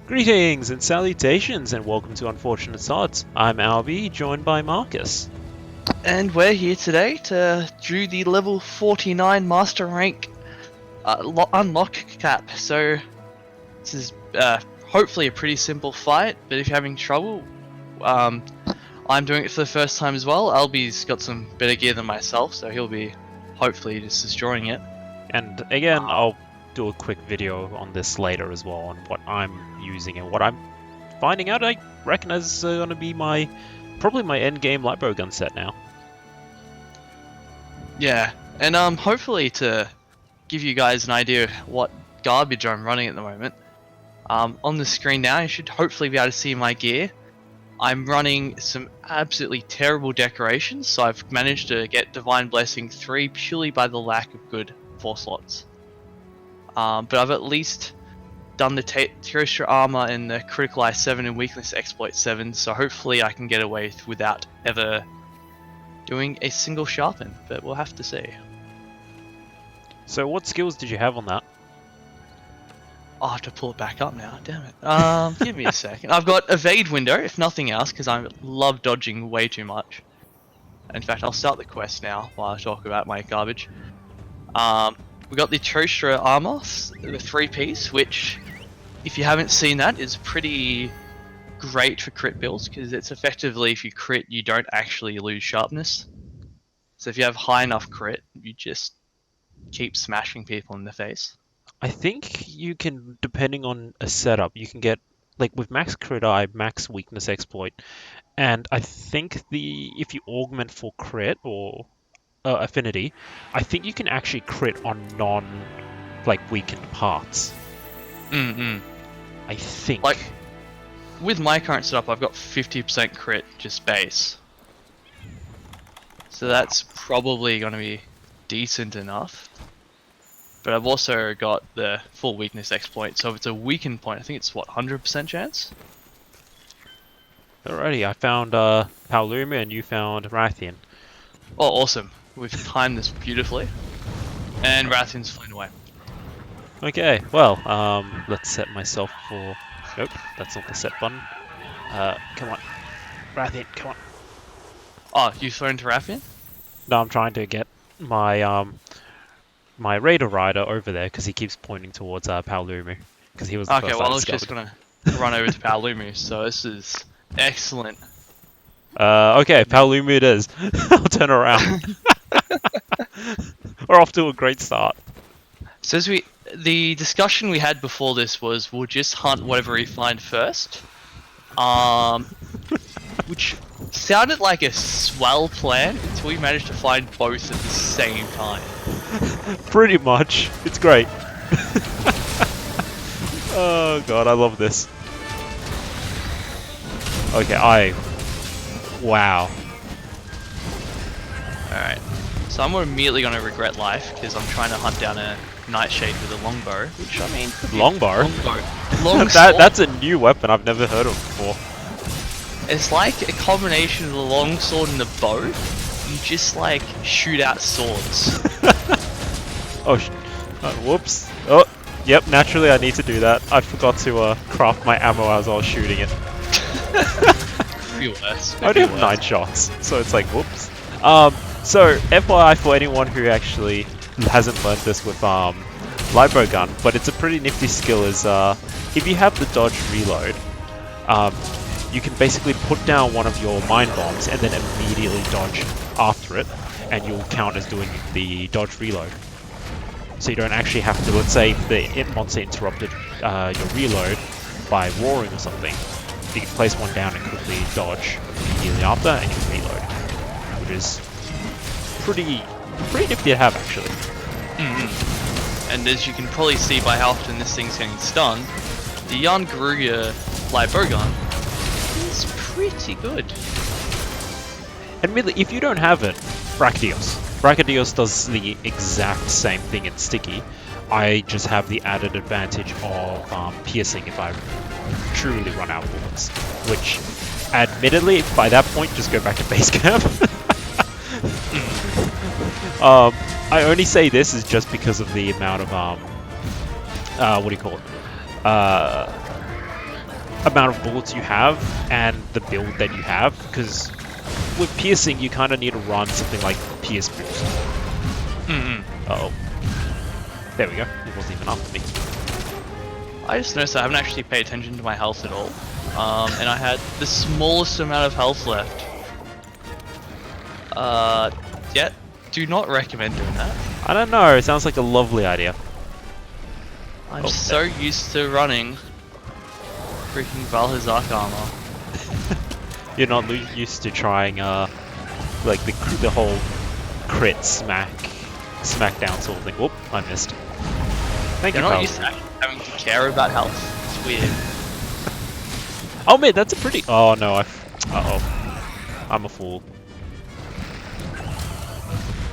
Greetings and salutations and welcome to Unfortunate Sods. I'm Albie, joined by Marcus. And we're here today to do the level 49 Master Rank unlock cap. So this is hopefully a pretty simple fight, but if you're having trouble, I'm doing it for the first time as well. Albie's got some better gear than myself, so he'll be hopefully just destroying it. And again, I'll do a quick video on this later as well on what I'm using and what I'm finding out. I reckon is going to be probably my end game light bow gun set now. Yeah, and hopefully to give you guys an idea of what garbage I'm running at the moment. On the screen now, you should hopefully be able to see my gear. I'm running some absolutely terrible decorations, so I've managed to get Divine Blessing 3 purely by the lack of good 4 slots. But I've at least done the Terrestrial Armor and the Critical Eye 7 and Weakness Exploit 7, so hopefully I can get away without ever doing a single sharpen, but we'll have to see. So what skills did you have on that? I'll have to pull it back up now, damn it. Give me a second. I've got Evade Window, if nothing else, because I love dodging way too much. In fact, I'll start the quest now while I talk about my garbage. We got the Terrestrial Armor, the 3-piece, which, if you haven't seen that, is pretty great for crit builds, because it's effectively, if you crit, you don't actually lose sharpness. So if you have high enough crit, you just keep smashing people in the face. I think you can, depending on a setup, you can get, like with max crit eye, max weakness exploit, and I think if you augment for crit or affinity, I think you can actually crit on weakened parts. I think. Like, with my current setup, I've got 50% crit just base. So that's probably going to be decent enough. But I've also got the full weakness exploit, so if it's a weakened point, I think it's what, 100% chance? Alrighty, I found Paolumu and you found Rathian. Oh, awesome. We've timed this beautifully. And Rathian's flown away. Okay, well, let's set myself for... Nope, that's not the set button. Come on. Rathian, come on. Oh, you flown to Rathian? No, I'm trying to get my my Raider Rider over there because he keeps pointing towards Paolumu because he was the okay, first well, I I was just discovered. gonna run over to Paolumu, so this is excellent. Okay, Paolumu it is. I'll turn around. We're off to a great start. So the discussion we had before this was we'll just hunt whatever we find first. Which sounded like a swell plan until we managed to find both at the same time. Pretty much. It's great. Oh god, I love this. Okay, wow. Alright. So I'm immediately going to regret life because I'm trying to hunt down a Nightshade with a longbow, which I mean... Longbow? Long That's a new weapon I've never heard of before. It's like a combination of the longsword and the bow. You just like shoot out swords. Oh, whoops. Oh, yep, naturally I need to do that. I forgot to craft my ammo as I was shooting it. Could be worse. I only have 9 shots, so it's like, whoops. So, FYI for anyone who actually hasn't learned this with light bow gun, but it's a pretty nifty skill is if you have the dodge reload, you can basically put down one of your mine bombs and then immediately dodge after it, and you'll count as doing the dodge reload. So you don't actually have to, let's say if the monster interrupted your reload by roaring or something, you can place one down and quickly dodge immediately after and you reload, which is pretty nifty to have actually. And as you can probably see by how often this thing's getting stunned, the Jan Garuga light bow gun is pretty good. Admittedly, if you don't have it, Brachydios does the exact same thing in Sticky. I just have the added advantage of piercing if I truly run out of bullets, which admittedly by that point just go back to base camp. I only say this is just because of the amount of what do you call it? amount of bullets you have and the build that you have, because with piercing you kind of need to run something like pierce boost. Uh-oh. There we go. It wasn't even after me. I just noticed I haven't actually paid attention to my health at all. And I had the smallest amount of health left. Yeah, do not recommend doing that. I don't know, it sounds like a lovely idea. I'm so used to running freaking Valhazak armor. You're not used to trying, like the whole crit smackdown sort of thing. Whoop, I missed. Thank you, You're not Paolumu. used to having to care about health. It's weird. Oh man, that's a pretty... Oh no, uh-oh. I'm a fool.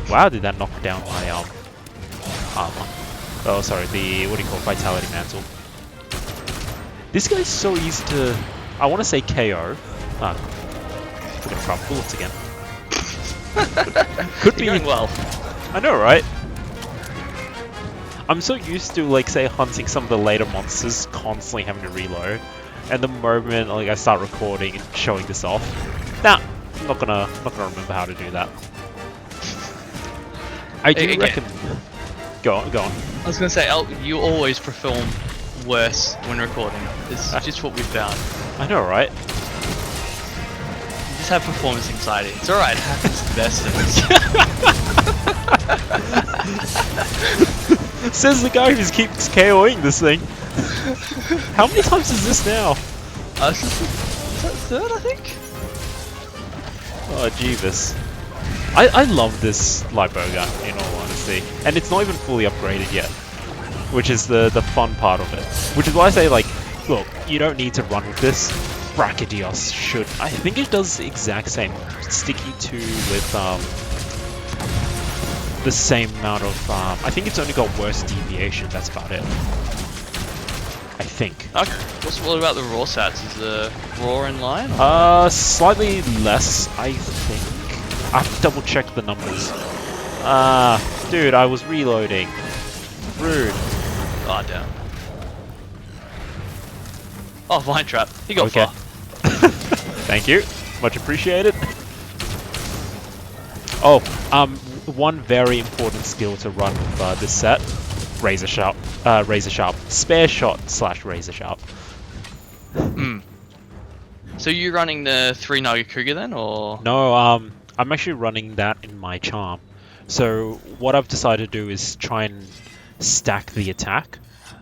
Wow, did that knock down my, armor. Oh, sorry, the... what do you call it? Vitality Mantle. This guy's so easy to... I want to say KO. Ah, we're gonna try bullets again. Could be... You're going well. I know, right? I'm so used to, like, say, hunting some of the later monsters, constantly having to reload. And the moment, like, I start recording and showing this off, nah, I'm not gonna remember how to do that. I do reckon... Go on. I was gonna say, you always perform worse when recording. It's just what we found. I know, right? You just have performance anxiety. It's alright, it happens to the best of us. Says the guy who just keeps KOing this thing. How many times is this now? Is that third, I think? Oh, Jeeves. I love this light bow gun, in all honesty. And it's not even fully upgraded yet. Which is the fun part of it. Which is why I say, like, look, you don't need to run with this. Brachydios should. I think it does the exact same. Sticky 2 with, the same amount of, I think it's only got worse deviation, that's about it. I think. Okay. What about the raw stats? Is the raw in line? Slightly less, I think. I have to double check the numbers. Dude, I was reloading. Rude. Oh, damn. Oh, vine trap. He got Okay. far. Thank you. Much appreciated. Oh, one very important skill to run with this set. Razor sharp. Spare shot / razor sharp. So you running the 3 Nagakuga then, or? No, I'm actually running that in my charm. So what I've decided to do is try and stack the attack.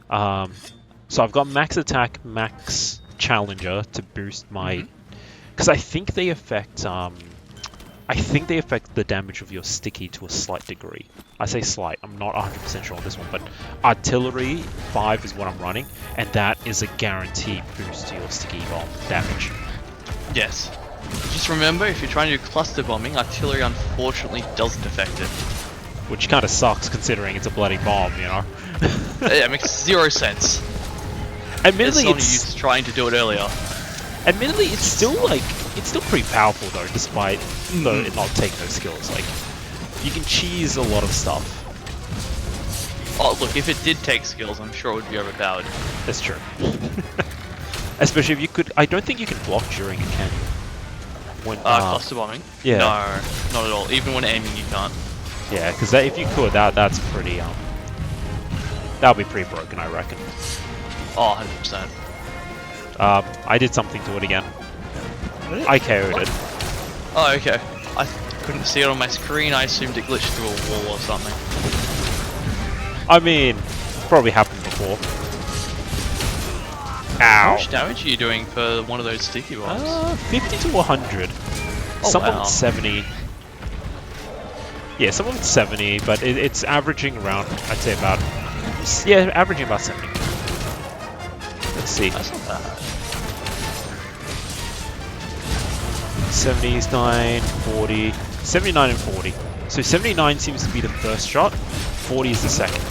So I've got max attack, max challenger to boost my... Because I think they affect the damage of your sticky to a slight degree. I say slight, I'm not 100% sure on this one, but artillery 5 is what I'm running, and that is a guaranteed boost to your sticky bomb damage. Yes. Just remember, if you're trying to do cluster bombing, artillery unfortunately doesn't affect it. Which kind of sucks considering it's a bloody bomb, you know? Yeah, it makes 0 sense. Admittedly, it's trying to do it earlier. Admittedly, it's still pretty powerful though, despite it not taking those skills. Like, you can cheese a lot of stuff. Oh, look, if it did take skills, I'm sure it would be overpowered. That's true. Especially if you could. I don't think you can block during it, can you? When cluster bombing? Yeah. No, not at all. Even when aiming, you can't. Yeah, because if you could, that's pretty that'll be pretty broken, I reckon. Oh, 100%. I did something to it again. Really? I KO'd it. Oh, okay. I couldn't see it on my screen. I assumed it glitched through a wall or something. I mean, probably happened before. How Ow. much damage are you doing per one of those sticky bombs? 50 to 100. Oh, Some of wow. it's 70. Yeah, some of it's 70, but it's averaging around, I'd say about... Yeah, averaging about 70. Let's see. That's not bad. 79, 40... 79 and 40. So 79 seems to be the first shot, 40 is the second.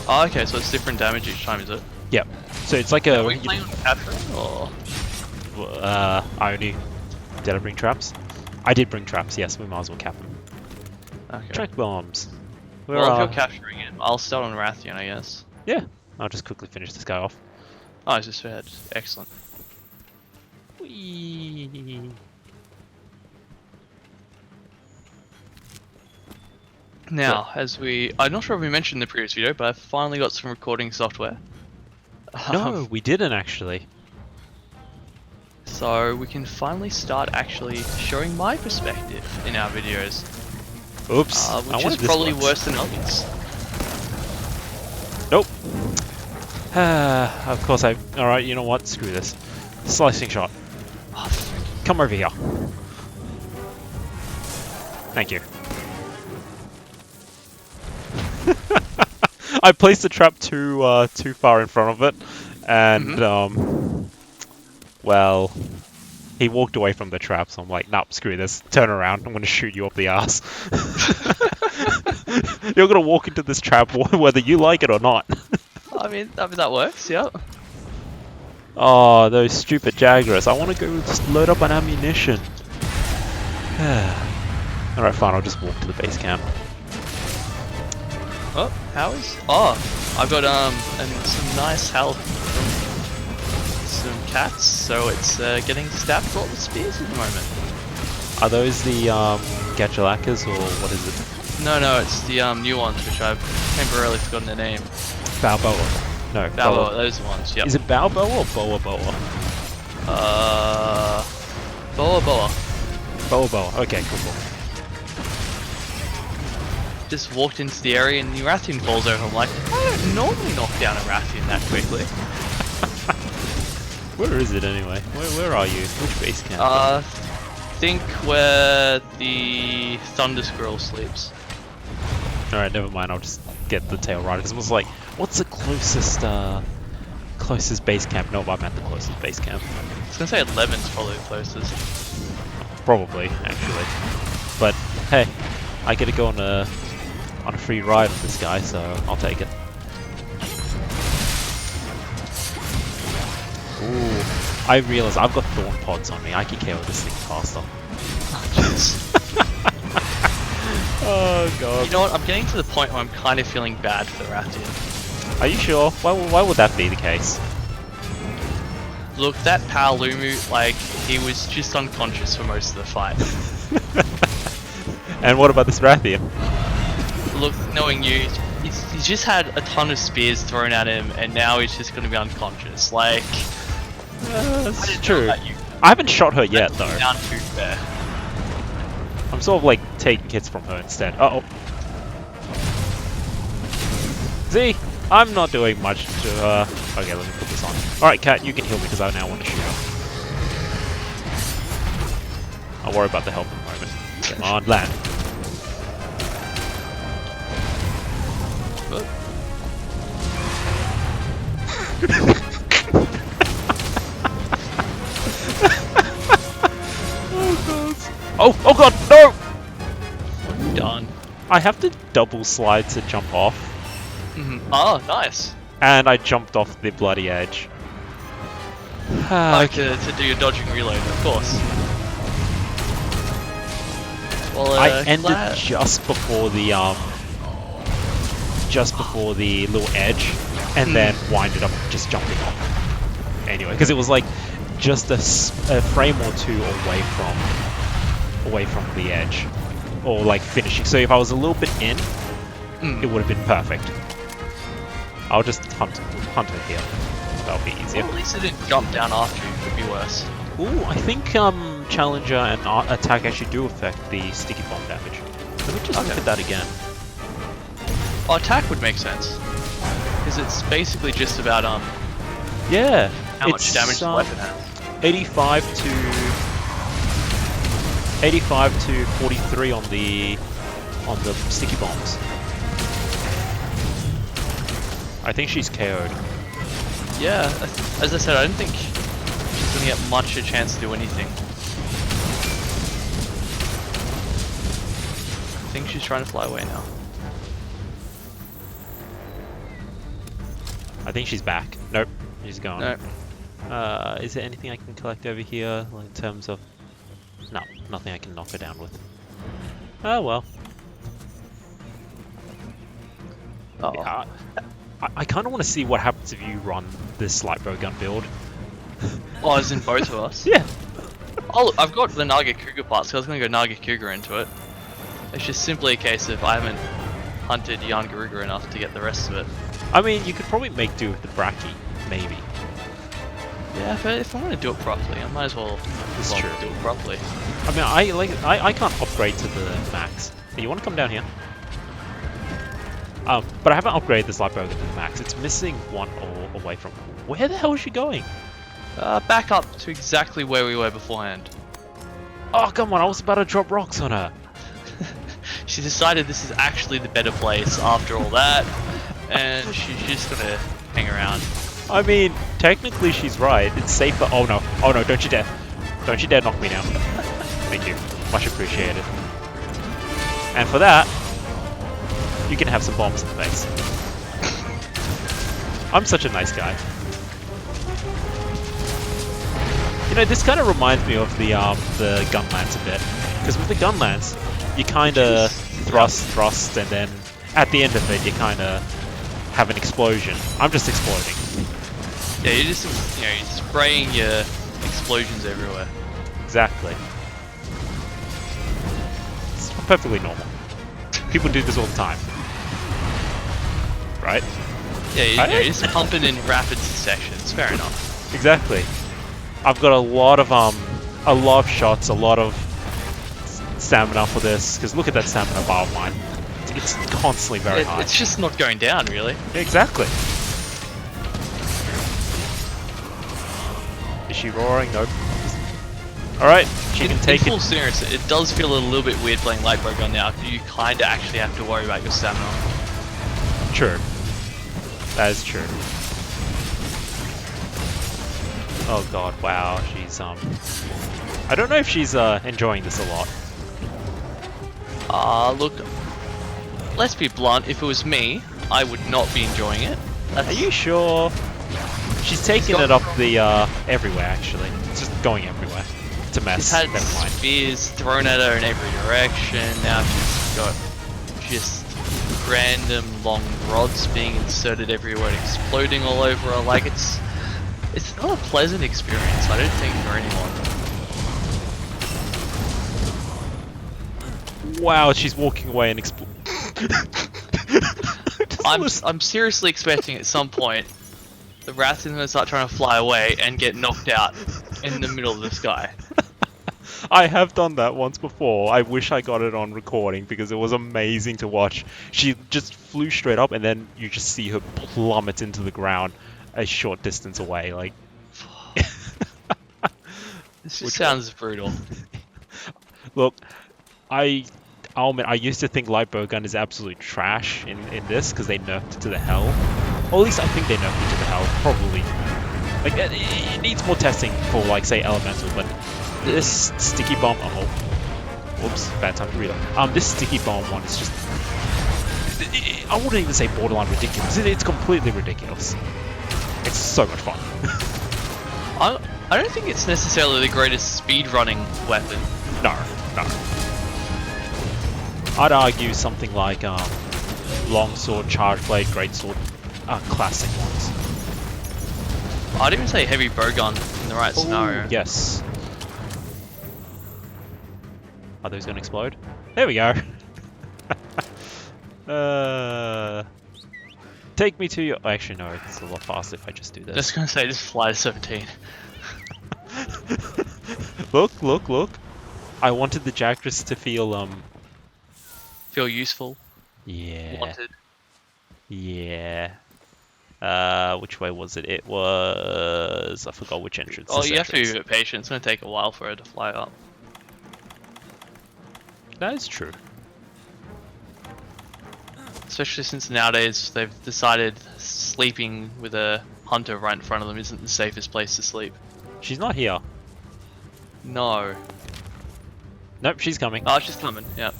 Oh, okay, so it's different damage each time, is it? Yep. So it's like a... Are we playing on capturing, or...? I only... Did I bring traps? I did bring traps, yes, we might as well cap them. Okay. Track bombs. Well, if you're capturing it, I'll start on Rathian, I guess. Yeah, I'll just quickly finish this guy off. Oh, it's just fair. Excellent. Whee! Now, I'm not sure if we mentioned in the previous video, but I finally got some recording software. No, we didn't actually. So we can finally start actually showing my perspective in our videos. Oops. I Which is wanted this probably once. worse than others. Nope. Of course I... Alright, you know what? Screw this. Slicing shot. Oh, Come over here. Thank you. I placed the trap too far in front of it, and well, he walked away from the trap, so I'm like, nope, screw this. Turn around. I'm gonna shoot you up the ass. You're gonna walk into this trap whether you like it or not. I mean that works, yeah. Oh, those stupid Jaguars. I want to go just load up on ammunition. Alright, fine, I'll just walk to the base camp. Oh, Howie's? Oh, I've got some nice health from some cats, so it's getting stabbed with all the spears at the moment. Are those the Gachalakas or what is it? No, it's the new ones, which I've temporarily forgotten their name. Balboa. No, Balboa, those are the ones, yep. Is it Balboa or Boa Boa? Boa Boa. Boa Boa. Okay, cool. Just walked into the area and the Rathian falls over. I'm like, I don't normally knock down a Rathian that quickly. Where is it anyway? Where are you? Which base camp? Think where the Thunder Squirrel sleeps. Alright, never mind. I'll just get the tail right. Because I was like, what's the closest base camp? No, I meant the closest base camp. I was gonna say 11's probably the closest. Probably, actually. But hey, I get to go on a free ride with this guy, so I'll take it. Ooh, I realize I've got thorn pods on me. I can KO this thing faster. Oh god. You know what? I'm getting to the point where I'm kind of feeling bad for the Rathian. Are you sure? Why would that be the case? Look, that Paolumu, like, he was just unconscious for most of the fight. And what about this Rathian? Look, knowing you, he's just had a ton of spears thrown at him, and now he's just going to be unconscious. Like, that's true. I haven't shot her yet, though. Down too fair. I'm sort of like taking hits from her instead. Uh-oh. See? I'm not doing much to her. Okay, let me put this on. Alright, Cat, you can heal me because I now want to shoot her. I'll worry about the health in a moment. Come on, land. Oh god, no! Done. I have to double slide to jump off. Oh, nice. And I jumped off the bloody edge. Like to do your dodging reload, of course. Well, I ended just before the little edge, and then winded up just jumping off. Anyway, because it was like just a frame or two away from the edge, or like finishing. So if I was a little bit in, it would have been perfect. I'll just hunt her here. That'll be easier. Well, at least it didn't jump down after you. Could be worse. Ooh, I think Challenger and Attack actually do affect the sticky bomb damage. Let me just look at that again. Well, Attack would make sense, because it's basically just about yeah, how much damage the weapon has. 85 to 43 on the sticky bombs. I think she's KO'd. Yeah, as I said, I don't think she's gonna get much a chance to do anything. I think she's trying to fly away now. I think she's back. Nope, she's gone. Nope. Is there anything I can collect over here, like, in terms of... No, nothing I can knock her down with. Oh well. I kind of want to see what happens if you run this light bow gun build. Oh, as in both of us? Yeah. Oh, look, I've got the Naga Cougar parts, so I was going to go Naga Cougar into it. It's just simply a case of I haven't hunted Yangaruga enough to get the rest of it. I mean, you could probably make do with the Bracky, maybe. Yeah, but if I want to do it properly, I might as well That's true. do it properly. I mean, I can't upgrade to the max. Hey, you want to come down here? But I haven't upgraded this light burger to the max. It's missing one all away from. Where the hell is she going? Back up to exactly where we were beforehand. Oh, come on, I was about to drop rocks on her. She decided this is actually the better place after all that, and she's just gonna hang around. I mean, technically she's right. It's safer. Oh no, don't you dare. Don't you dare knock me down. Thank you. Much appreciated. And for that, you can have some bombs in the face. I'm such a nice guy. You know, this kind of reminds me of the gunlance a bit. Because with the gunlance, you kind of thrust, and then at the end of it, you kind of have an explosion. I'm just exploding. Yeah, you're just, you're spraying your explosions everywhere. Exactly. It's perfectly normal. People do this all the time. Right? Yeah, you're just pumping in rapid successions. Fair enough. Exactly. I've got a lot of shots, a lot of stamina for this, because look at that stamina bar of mine. It's constantly very high. It's just not going down, really. Exactly. Is she roaring? Nope. Alright, she can take in full it. seriousness, it does feel a little bit weird playing light bow gun now, because you kind of actually have to worry about your stamina. True. That is true. Oh god, wow, she's I don't know if she's enjoying this a lot. Look, let's be blunt, if it was me, I would not be enjoying it. Are you sure? She's taking it up the everywhere actually. It's just going everywhere. It's a mess. She's had Never mind. spears thrown at her in every direction, now she's got just random long rods being inserted everywhere and exploding all over her. Like, it's not a pleasant experience, I don't think, for anyone. Wow, she's walking away and I'm seriously expecting at some point the rat's is going to start trying to fly away and get knocked out in the middle of the sky. I have done that once before. I wish I got it on recording because it was amazing to watch. She just flew straight up and then you just see her plummet into the ground a short distance away. Like, this just sounds brutal. Look, I'll admit, I used to think light bow gun is absolute trash in this because they nerfed it to the hell. Or at least I think they nerfed it to the hell. Probably. Like, it needs more testing for, like, say, elemental, but this sticky bomb. Oh, whoops, bad time to read it. This sticky bomb one is just. I wouldn't even say borderline ridiculous. It's completely ridiculous. It's so much fun. I don't think it's necessarily the greatest speedrunning weapon. No. I'd argue something like longsword, charge blade, greatsword are classic ones. I'd even say heavy bowgun in the right scenario. Yes. Are those going to explode? There we go. Take me to your... Actually, no, it's a lot faster if I just do this. Just gonna say, just fly to 17. Look. I wanted the Jackress to feel, Feel useful. Yeah. Wanted. Yeah. Which way was it? It was... I forgot which entrance. Oh, This you have to be a entrance. bit patient. It's gonna take a while for her to fly up. That is true. Especially since nowadays they've decided sleeping with a hunter right in front of them isn't the safest place to sleep. She's not here. No. Nope, she's coming. Oh, she's coming, yeah.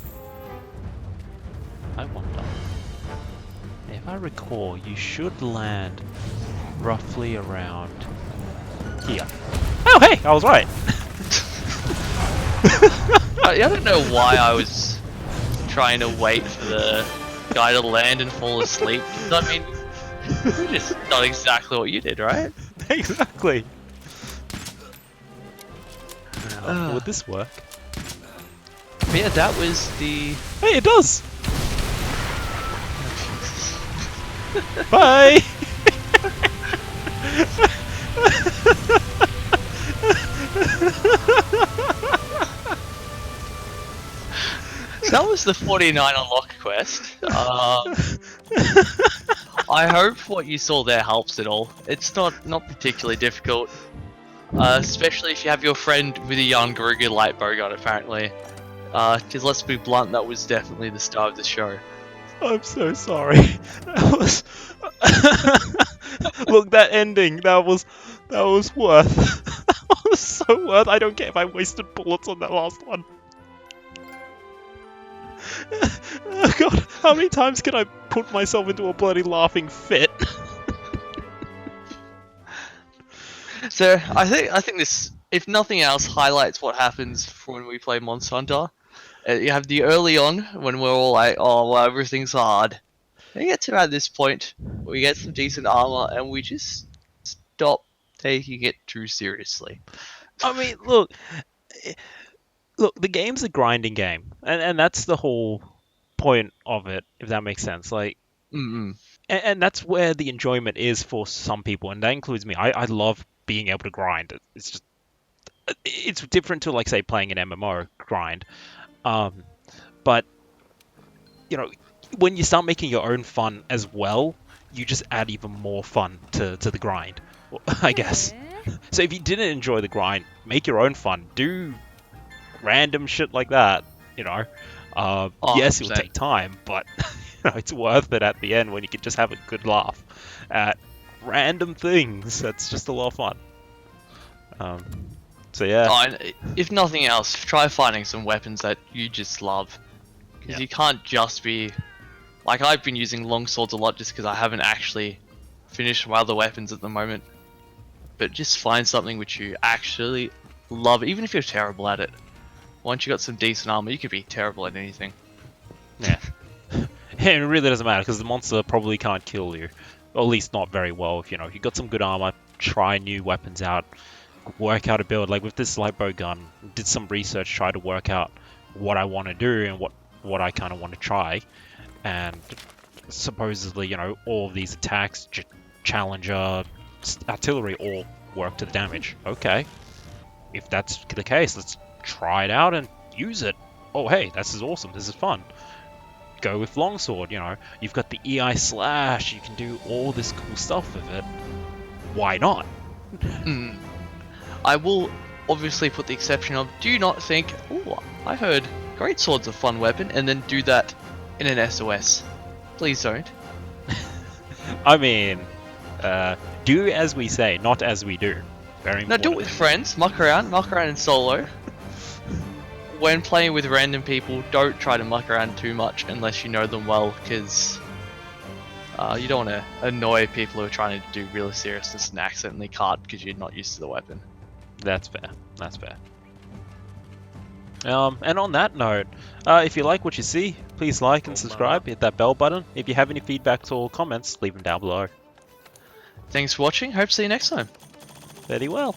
I wonder. If I recall, you should land roughly around here. Oh, hey, I was right. I don't know why I was trying to wait for the guy to land and fall asleep. 'Cause, I mean, you just done exactly what you did, right? Exactly. Would this work? But yeah, that was the. Hey, it does! Bye! So that was the 49 unlock quest. I hope what you saw there helps at all. It's not particularly difficult, especially if you have your friend with a young Garuga light bowgun apparently. Because let's be blunt, that was definitely the star of the show. I'm so sorry. That was... Look, that ending, that was worth. That was so worth. I don't care if I wasted bullets on that last one. Oh god, how many times can I put myself into a bloody laughing fit? So I think this, if nothing else, highlights what happens for when we play Monster Hunter. You have the early on when we're all like, oh well, everything's hard. Then you get to about this point, we get some decent armor, and we just stop taking it too seriously. I mean, look, the game's a grinding game, and that's the whole point of it, if that makes sense. Like, and that's where the enjoyment is for some people, and that includes me. I love being able to grind. It's just, it's different to, like, say, playing an MMO grind. But, you know, when you start making your own fun as well, you just add even more fun to the grind, I guess. So if you didn't enjoy the grind, make your own fun. Do random shit like that, you know. Yes, it will take time, but you know, it's worth it at the end when you can just have a good laugh at random things. That's just a lot of fun. So yeah. If nothing else, try finding some weapons that you just love, because you can't just be like, I've been using long swords a lot just because I haven't actually finished my other weapons at the moment. But just find something which you actually love, even if you're terrible at it. Once you got some decent armor, you could be terrible at anything. Yeah. It really doesn't matter, because the monster probably can't kill you, or at least not very well. If you know, if you got some good armor, try new weapons out, work out a build. Like with this light bow gun, did some research, try to work out what I want to do and what I kind of want to try, and supposedly, you know, all of these attacks, challenger, artillery, all work to the damage. Okay, if that's the case, let's try it out and use it. Oh hey, this is awesome, this is fun. Go with longsword, you know, you've got the EI slash, you can do all this cool stuff with it. Why not? I will obviously put the exception of, do not think, oh, I heard greatsword's a fun weapon, and then do that in an SOS. Please don't. I mean, do as we say, not as we do. Very important. No, do it with friends, muck around in solo. When playing with random people, don't try to muck around too much unless you know them well, because you don't want to annoy people who are trying to do real seriousness and accidentally cart because you're not used to the weapon. That's fair. That's fair. And on that note, if you like what you see, please like and subscribe, hit that bell button. If you have any feedback or comments, leave them down below. Thanks for watching, hope to see you next time. Very well.